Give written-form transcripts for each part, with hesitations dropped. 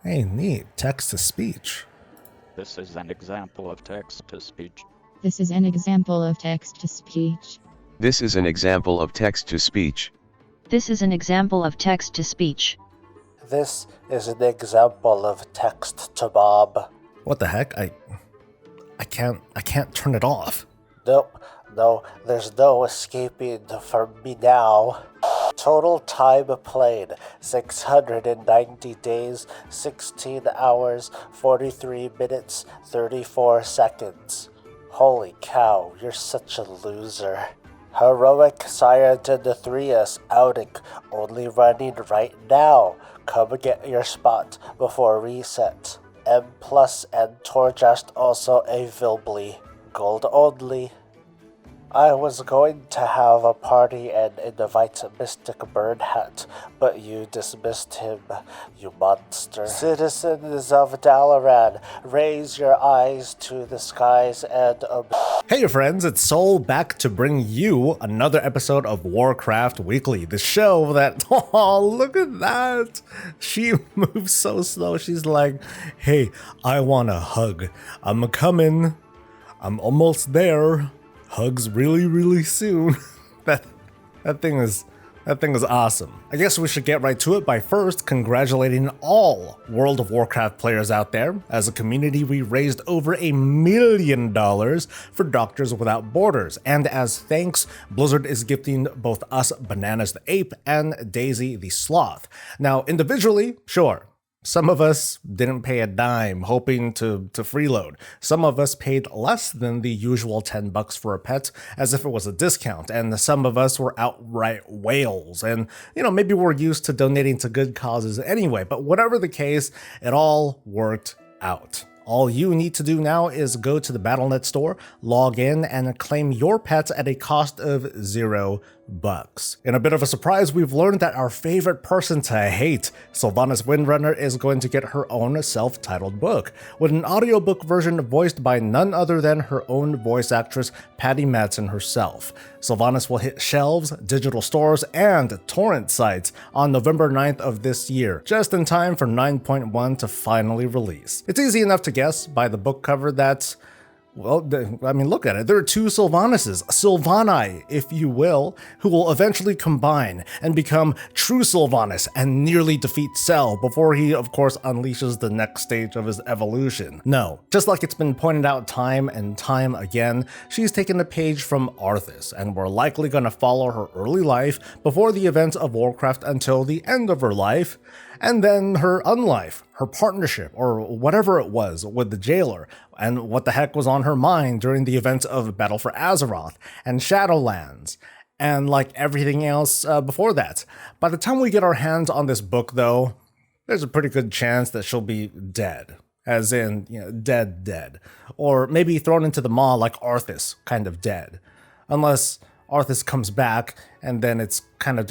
Hey, neat. Text-to-speech. This is an example of text-to-speech. This is an example of text-to-speech. This is an example of text-to-speech. This is an example of text-to-speech. This is an example of text-to-Bob. What the heck? I can't turn it off. Nope, no, there's no escaping from me now. Total time played, 690 days, 16 hours, 43 minutes, 34 seconds. Holy cow, you're such a loser. Heroic Sire Denetrius outing, only running right now. Come get your spot before reset. M plus and Torghast also available. Gold only. I was going to have a party and invite Mystic Birdhat, but you dismissed him, you monster. Citizens of Dalaran, raise your eyes to the skies and Hey friends, it's Soul back to bring you another episode of Warcraft Weekly, the show that, oh, look at that. She moves so slow. She's like, hey, I want a hug. I'm coming. I'm almost there. Hugs really soon. that thing is awesome. I guess we should get right to it by first congratulating all World of Warcraft players out there. As a community, we raised over $1 million for Doctors Without Borders, and as thanks, Blizzard is gifting both us Bananas the Ape and Daisy the Sloth. Now, individually, sure, some of us didn't pay a dime hoping to freeload. Some of us paid less than the usual $10 for a pet as if it was a discount. And some of us were outright whales. And, maybe we're used to donating to good causes anyway. But whatever the case, it all worked out. All you need to do now is go to the Battle.net store, log in, and claim your pets at a cost of $0. In a bit of a surprise, we've learned that our favorite person to hate, Sylvanas Windrunner, is going to get her own self-titled book, with an audiobook version voiced by none other than her own voice actress, Patty Madsen herself. Sylvanas will hit shelves, digital stores, and torrent sites on November 9th of this year, just in time for 9.1 to finally release. It's easy enough to guess by the book cover that, well, look at it. There are two Sylvanases, Sylvani, if you will, who will eventually combine and become true Sylvanas and nearly defeat Cell before he, of course, unleashes the next stage of his evolution. No, just like it's been pointed out time and time again, she's taken a page from Arthas, and we're likely going to follow her early life before the events of Warcraft until the end of her life, and then her unlife, her partnership, or whatever it was with the jailer, and what the heck was on her mind during the events of Battle for Azeroth and Shadowlands, and like everything else before that. By the time we get our hands on this book, though, there's a pretty good chance that she'll be dead. As in, dead. Or maybe thrown into the maw like Arthas, kind of dead. Unless Arthas comes back, and then it's kind of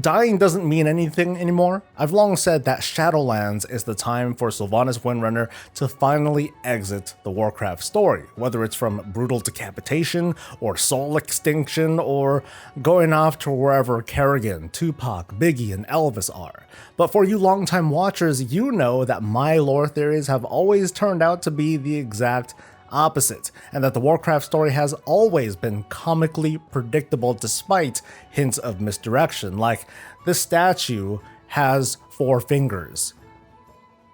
dying doesn't mean anything anymore. I've long said that Shadowlands is the time for Sylvanas Windrunner to finally exit the Warcraft story, whether it's from brutal decapitation, or soul extinction, or going off to wherever Kerrigan, Tupac, Biggie, and Elvis are. But for you longtime watchers, you know that my lore theories have always turned out to be the exact opposite, and that the Warcraft story has always been comically predictable despite hints of misdirection, like this statue has 4 fingers.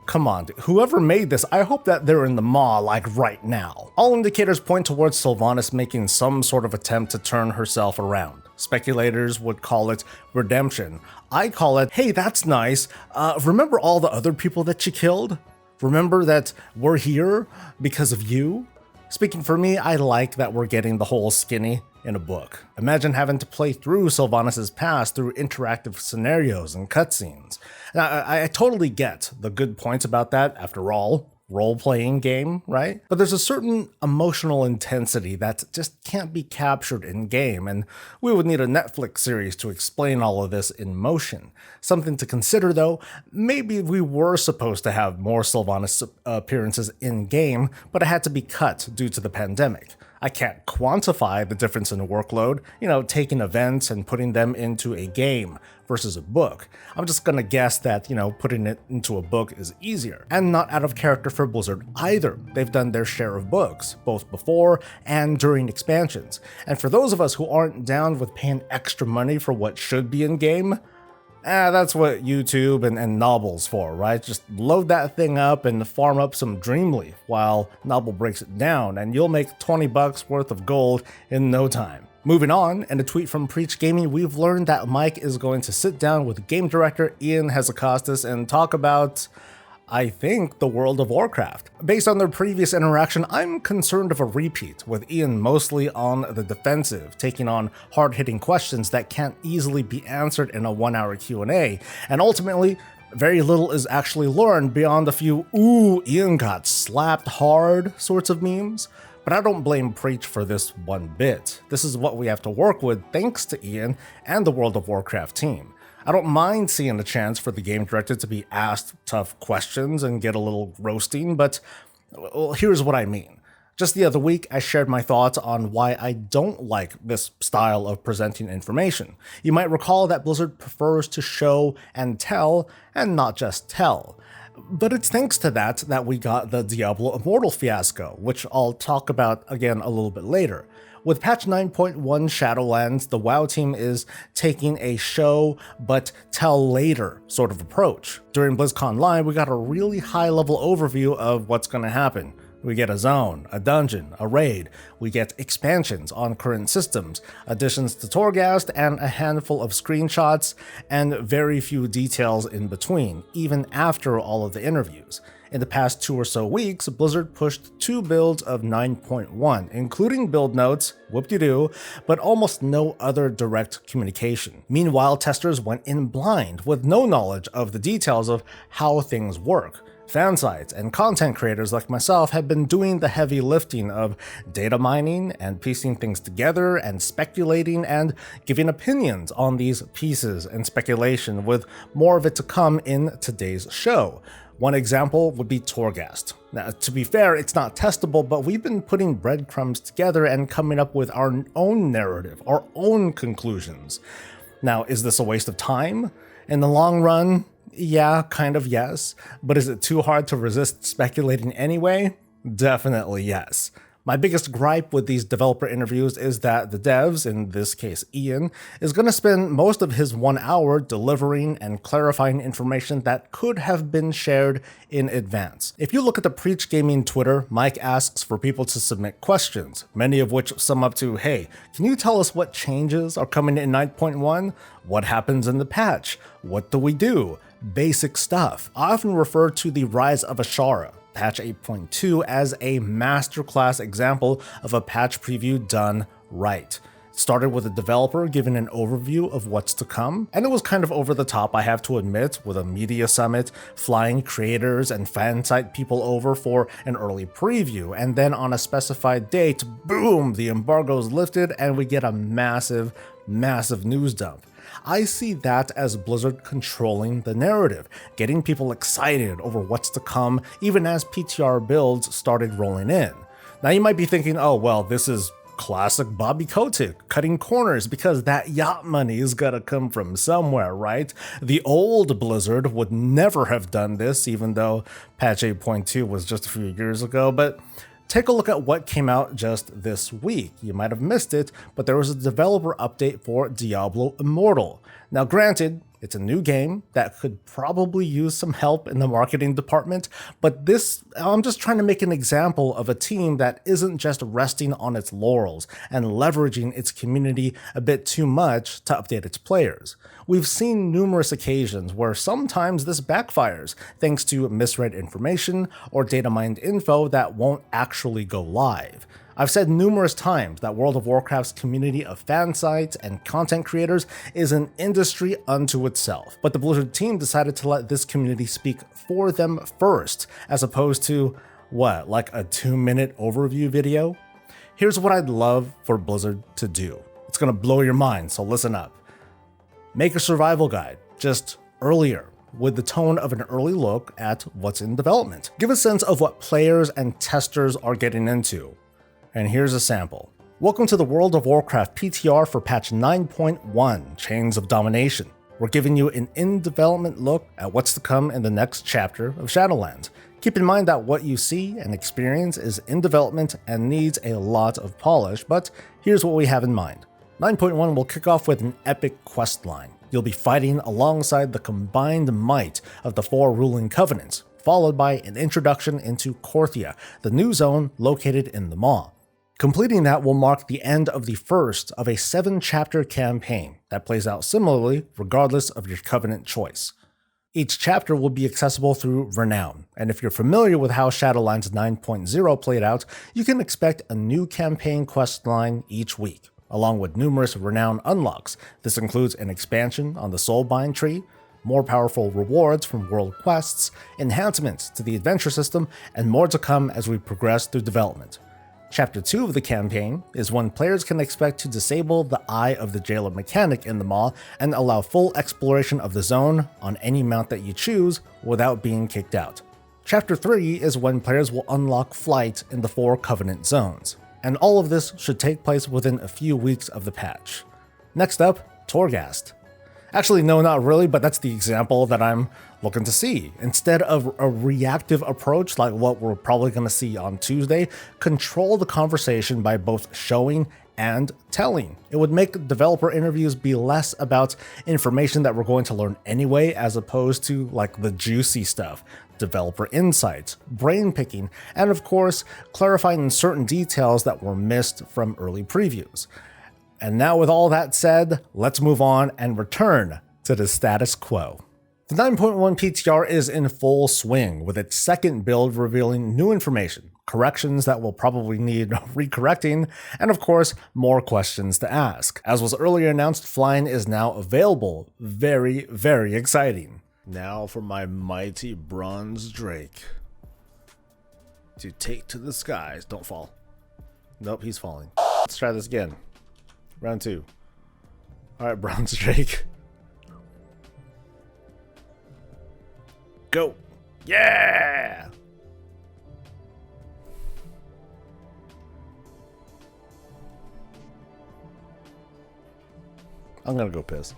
Come on, dude. Whoever made this, I hope that they're in the maw like right now. All indicators point towards Sylvanas making some sort of attempt to turn herself around. Speculators would call it redemption. I call it, hey, that's nice. Remember all the other people that you killed? Remember that we're here because of you? Speaking for me, I like that we're getting the whole skinny in a book. Imagine having to play through Sylvanas' past through interactive scenarios and cutscenes. Now, I totally get the good points about that. After all, role-playing game, right? But there's a certain emotional intensity that just can't be captured in game, and we would need a Netflix series to explain all of this in motion. Something to consider though, maybe we were supposed to have more Sylvanas appearances in game, but it had to be cut due to the pandemic. I can't quantify the difference in workload, taking events and putting them into a game versus a book. I'm just gonna guess that, putting it into a book is easier. And not out of character for Blizzard either. They've done their share of books, both before and during expansions. And for those of us who aren't down with paying extra money for what should be in game, that's what YouTube and Noble's for, right? Just load that thing up and farm up some Dreamleaf while Noble breaks it down, and you'll make $20 worth of gold in no time. Moving on, in a tweet from Preach Gaming, we've learned that Mike is going to sit down with game director Ion Hazzikostas and talk about, I think, the world of Warcraft. Based on their previous interaction, I'm concerned of a repeat, with Ion mostly on the defensive, taking on hard-hitting questions that can't easily be answered in a 1-hour Q&A, and ultimately, very little is actually learned beyond a few "ooh, Ion got slapped hard" sorts of memes. But I don't blame Preach for this one bit. This is what we have to work with thanks to Ion and the World of Warcraft team. I don't mind seeing a chance for the game director to be asked tough questions and get a little roasting, but here's what I mean. Just the other week, I shared my thoughts on why I don't like this style of presenting information. You might recall that Blizzard prefers to show and tell, and not just tell. But it's thanks to that we got the Diablo Immortal fiasco, which I'll talk about again a little bit later. With patch 9.1 Shadowlands, the WoW team is taking a show but tell later sort of approach. During BlizzCon Live, we got a really high level overview of what's going to happen. We get a zone, a dungeon, a raid, we get expansions on current systems, additions to Torghast, and a handful of screenshots, and very few details in between, even after all of the interviews. In the past 2 or so weeks, Blizzard pushed 2 builds of 9.1, including build notes, whoop-de-doo, but almost no other direct communication. Meanwhile, testers went in blind, with no knowledge of the details of how things work. Fan sites and content creators like myself have been doing the heavy lifting of data mining and piecing things together and speculating and giving opinions on these pieces and speculation, with more of it to come in today's show. One example would be Torghast. Now, to be fair, it's not testable, but we've been putting breadcrumbs together and coming up with our own narrative, our own conclusions. Now, is this a waste of time? In the long run, yeah, kind of yes. But is it too hard to resist speculating anyway? Definitely yes. My biggest gripe with these developer interviews is that the devs, in this case Ion, is going to spend most of his 1 hour delivering and clarifying information that could have been shared in advance. If you look at the Preach Gaming Twitter, Mike asks for people to submit questions, many of which sum up to, hey, can you tell us what changes are coming in 9.1? What happens in the patch? What do we do? Basic stuff. I often refer to the Rise of Ashara, patch 8.2, as a masterclass example of a patch preview done right. It started with a developer giving an overview of what's to come, and it was kind of over the top, I have to admit, with a media summit, flying creators and fan site people over for an early preview, and then on a specified date, boom, the embargo's lifted and we get a massive news dump. I see that as Blizzard controlling the narrative, getting people excited over what's to come, even as PTR builds started rolling in. Now you might be thinking, oh well, this is classic Bobby Kotick, cutting corners, because that yacht money is gotta come from somewhere, right? The old Blizzard would never have done this, even though patch 8.2 was just a few years ago, but take a look at what came out just this week. You might have missed it, but there was a developer update for Diablo Immortal. Now granted, it's a new game that could probably use some help in the marketing department, but I'm just trying to make an example of a team that isn't just resting on its laurels and leveraging its community a bit too much to update its players. We've seen numerous occasions where sometimes this backfires thanks to misread information or data mined info that won't actually go live. I've said numerous times that World of Warcraft's community of fan sites and content creators is an industry unto itself, but the Blizzard team decided to let this community speak for them first, as opposed to, like a 2-minute overview video? Here's what I'd love for Blizzard to do. It's gonna blow your mind, so listen up. Make a survival guide, just earlier, with the tone of an early look at what's in development. Give a sense of what players and testers are getting into. and here's a sample. Welcome to the World of Warcraft PTR for patch 9.1, Chains of Domination. We're giving you an in-development look at what's to come in the next chapter of Shadowlands. Keep in mind that what you see and experience is in development and needs a lot of polish, but here's what we have in mind. 9.1 will kick off with an epic quest line. You'll be fighting alongside the combined might of the 4 ruling covenants, followed by an introduction into Korthia, the new zone located in the Maw. Completing that will mark the end of the first of a 7-chapter campaign that plays out similarly regardless of your covenant choice. Each chapter will be accessible through Renown, and if you're familiar with how Shadowlands 9.0 played out, you can expect a new campaign quest line each week, along with numerous Renown unlocks. This includes an expansion on the Soulbind tree, more powerful rewards from world quests, enhancements to the adventure system, and more to come as we progress through development. Chapter 2 of the campaign is when players can expect to disable the Eye of the Jailer mechanic in the Maw and allow full exploration of the zone on any mount that you choose without being kicked out. Chapter 3 is when players will unlock flight in the 4 Covenant zones, and all of this should take place within a few weeks of the patch. Next up, Torghast. Actually, no, not really, but that's the example that I'm looking to see. Instead of a reactive approach like what we're probably going to see on Tuesday, control the conversation by both showing and telling. It would make developer interviews be less about information that we're going to learn anyway, as opposed to like the juicy stuff, developer insights, brain picking, and of course, clarifying certain details that were missed from early previews. And now with all that said, let's move on and return to the status quo. The 9.1 PTR is in full swing, with its second build revealing new information, corrections that will probably need recorrecting, and of course, more questions to ask. As was earlier announced, flying is now available. Very, very exciting. Now for my mighty bronze drake to take to the skies. Don't fall. Nope, he's falling. Let's try this again. Round 2. Alright, bronze drake. Go. Yeah! I'm gonna go piss.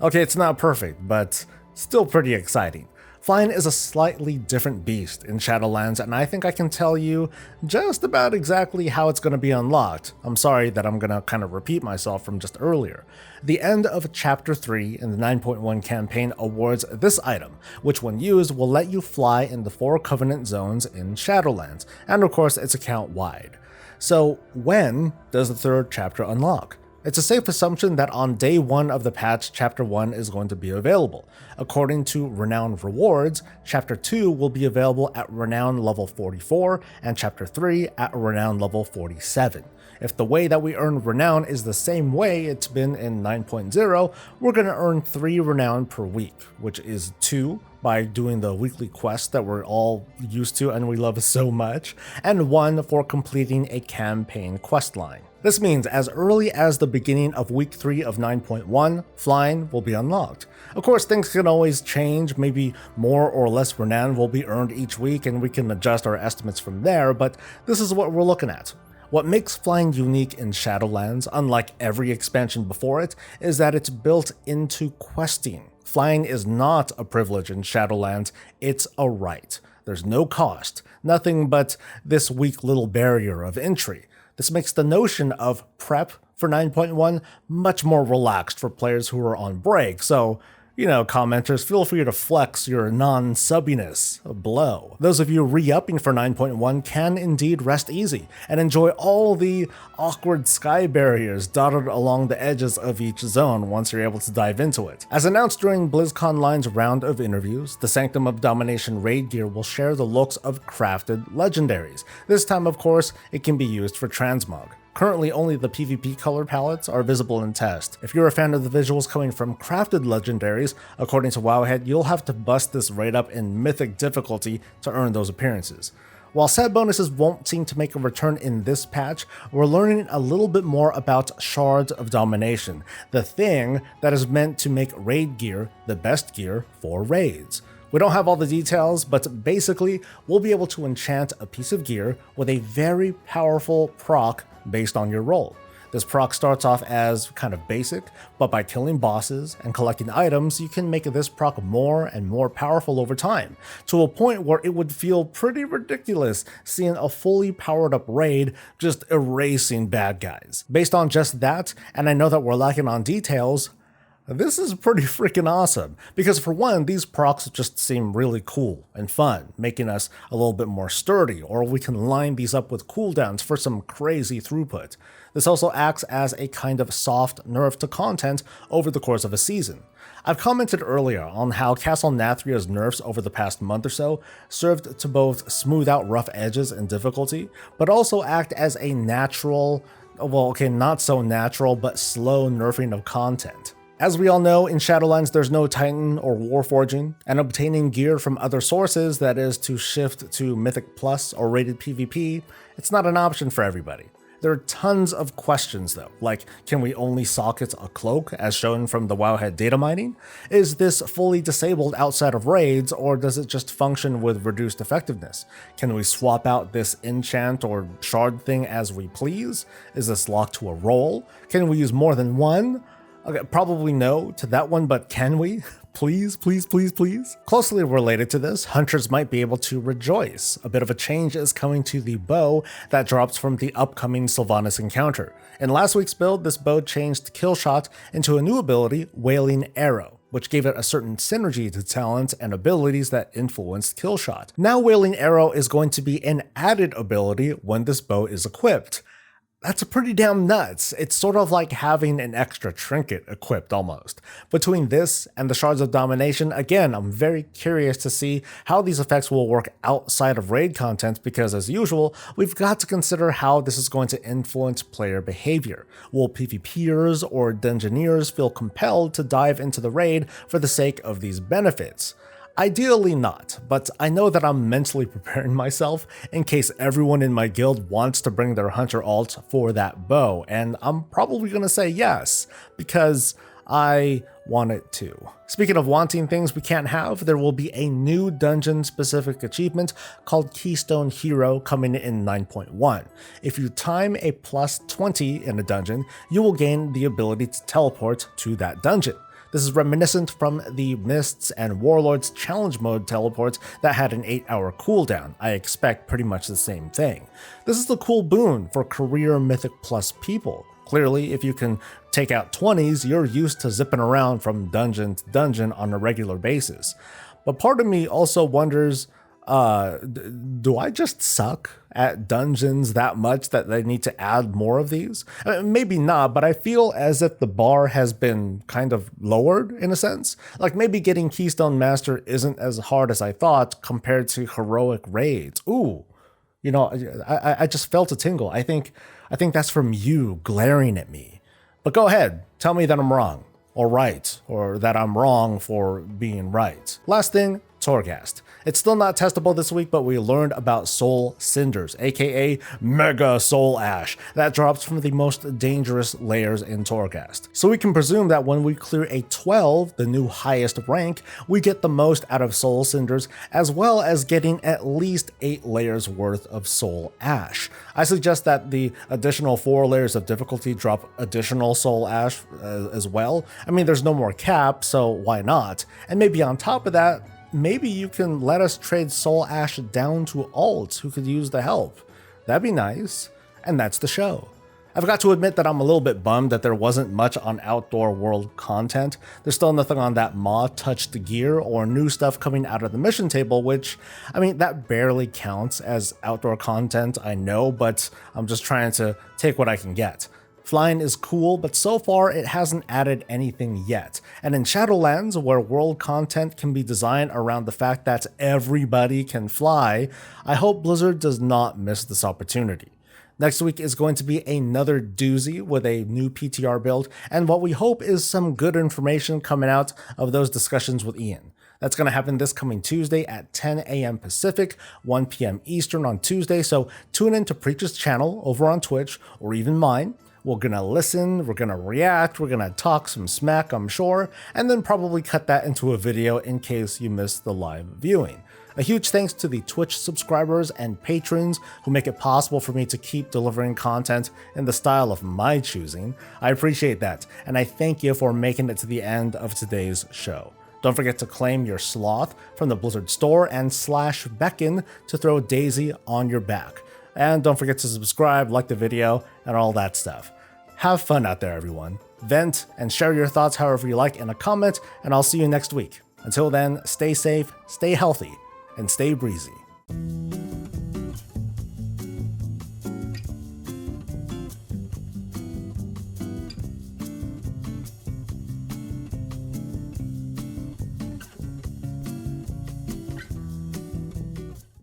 Okay, it's not perfect, but still pretty exciting. Flying is a slightly different beast in Shadowlands, and I think I can tell you just about exactly how it's going to be unlocked. I'm sorry that I'm going to kind of repeat myself from just earlier. The end of Chapter 3 in the 9.1 campaign awards this item, which when used will let you fly in the 4 Covenant zones in Shadowlands, and of course it's account-wide. So when does the 3rd chapter unlock? It's a safe assumption that on day 1 of the patch, Chapter 1 is going to be available. According to Renown rewards, Chapter 2 will be available at Renown level 44, and Chapter 3 at Renown level 47. If the way that we earn Renown is the same way it's been in 9.0, we're going to earn 3 Renown per week, which is 2 by doing the weekly quests that we're all used to and we love so much, and 1 for completing a campaign quest line. This means as early as the beginning of week 3 of 9.1, flying will be unlocked. Of course, things can always change, maybe more or less Renown will be earned each week and we can adjust our estimates from there, but this is what we're looking at. What makes flying unique in Shadowlands, unlike every expansion before it, is that it's built into questing. Flying is not a privilege in Shadowlands, it's a right. There's no cost, nothing but this weak little barrier of entry. This makes the notion of prep for 9.1 much more relaxed for players who are on break, so, you know, commenters, feel free to flex your non-subbiness below. Those of you re-upping for 9.1 can indeed rest easy and enjoy all the awkward sky barriers dotted along the edges of each zone once you're able to dive into it. As announced during BlizzConline's round of interviews, the Sanctum of Domination raid gear will share the looks of crafted legendaries. This time, of course, it can be used for transmog. Currently, only the PvP color palettes are visible in test. If you're a fan of the visuals coming from crafted legendaries, according to Wowhead, you'll have to bust this raid up in mythic difficulty to earn those appearances. While set bonuses won't seem to make a return in this patch, we're learning a little bit more about Shards of Domination, the thing that is meant to make raid gear the best gear for raids. We don't have all the details, but basically, we'll be able to enchant a piece of gear with a very powerful proc based on your role. This proc starts off as kind of basic, but by killing bosses and collecting items, you can make this proc more and more powerful over time, to a point where it would feel pretty ridiculous seeing a fully powered up raid just erasing bad guys. Based on just that, and I know that we're lacking on details, this is pretty freaking awesome, because for one, these procs just seem really cool and fun, making us a little bit more sturdy, or we can line these up with cooldowns for some crazy throughput. This also acts as a kind of soft nerf to content over the course of a season. I've commented earlier on how Castle Nathrya's nerfs over the past month or so served to both smooth out rough edges and difficulty, but also act as a natural, not so natural, but slow nerfing of content. As we all know, in Shadowlands there's no Titan or Warforging, and obtaining gear from other sources, that is to shift to Mythic Plus or rated PvP, it's not an option for everybody. There are tons of questions though, like can we only socket a cloak as shown from the Wowhead data mining? Is this fully disabled outside of raids, or does it just function with reduced effectiveness? Can we swap out this enchant or shard thing as we please? Is this locked to a role? Can we use more than one? Okay, probably no to that one, but can we? Please, please, please, please. Closely related to this, hunters might be able to rejoice. A bit of a change is coming to the bow that drops from the upcoming Sylvanas encounter. In last week's build, this bow changed Killshot into a new ability, Wailing Arrow, which gave it a certain synergy to talents and abilities that influenced Killshot. Now Wailing Arrow is going to be an added ability when this bow is equipped. That's pretty damn nuts. It's sort of like having an extra trinket equipped almost. Between this and the Shards of Domination, again, I'm very curious to see how these effects will work outside of raid content, because as usual, we've got to consider how this is going to influence player behavior. Will PvPers or Dungeoneers feel compelled to dive into the raid for the sake of these benefits? Ideally not, but I know that I'm mentally preparing myself in case everyone in my guild wants to bring their hunter alt for that bow, and I'm probably going to say yes, because I want it to. Speaking of wanting things we can't have, there will be a new dungeon-specific achievement called Keystone Hero coming in 9.1. If you time a plus 20 in a dungeon, you will gain the ability to teleport to that dungeon. This is reminiscent from the Mists and Warlords challenge mode teleports that had an 8-hour cooldown. I expect pretty much the same thing. This is the cool boon for career Mythic Plus people. Clearly, if you can take out 20s, you're used to zipping around from dungeon to dungeon on a regular basis. But part of me also wonders, do I just suck at dungeons that much that they need to add more of these? Maybe not, but I feel as if the bar has been kind of lowered in a sense. Like maybe getting Keystone Master isn't as hard as I thought compared to heroic raids. Ooh, you know, I just felt a tingle. I think that's from you glaring at me. But go ahead, tell me that I'm wrong, or right, or that I'm wrong for being right. Last thing, Torghast. It's still not testable this week, but we learned about Soul Cinders, aka Mega Soul Ash, that drops from the most dangerous layers in Torghast. So we can presume that when we clear a 12, the new highest rank, we get the most out of Soul Cinders, as well as getting at least 8 layers worth of Soul Ash. I suggest that the additional 4 layers of difficulty drop additional Soul Ash as well. I mean, there's no more cap, so why not? And maybe on top of that, maybe you can let us trade Soul Ash down to alts who could use the help. That'd be nice. And that's the show. I've got to admit that I'm a little bit bummed that there wasn't much on Outdoor World content. There's still nothing on that Maw-touched gear or new stuff coming out of the mission table, which, I mean, that barely counts as outdoor content, I know, but I'm just trying to take what I can get. Flying is cool, but so far it hasn't added anything yet. And in Shadowlands, where world content can be designed around the fact that everybody can fly, I hope Blizzard does not miss this opportunity. Next week is going to be another doozy with a new PTR build, and what we hope is some good information coming out of those discussions with Ian. That's going to happen this coming Tuesday at 10 a.m. Pacific, 1 p.m. Eastern on Tuesday, so tune in to Preach's channel over on Twitch, or even mine. We're going to listen, we're going to react, we're going to talk some smack, I'm sure, and then probably cut that into a video in case you missed the live viewing. A huge thanks to the Twitch subscribers and patrons who make it possible for me to keep delivering content in the style of my choosing. I appreciate that, and I thank you for making it to the end of today's show. Don't forget to claim your sloth from the Blizzard store and /beckon to throw Daisy on your back. And don't forget to subscribe, like the video, and all that stuff. Have fun out there, everyone. Vent and share your thoughts however you like in a comment, and I'll see you next week. Until then, stay safe, stay healthy, and stay breezy.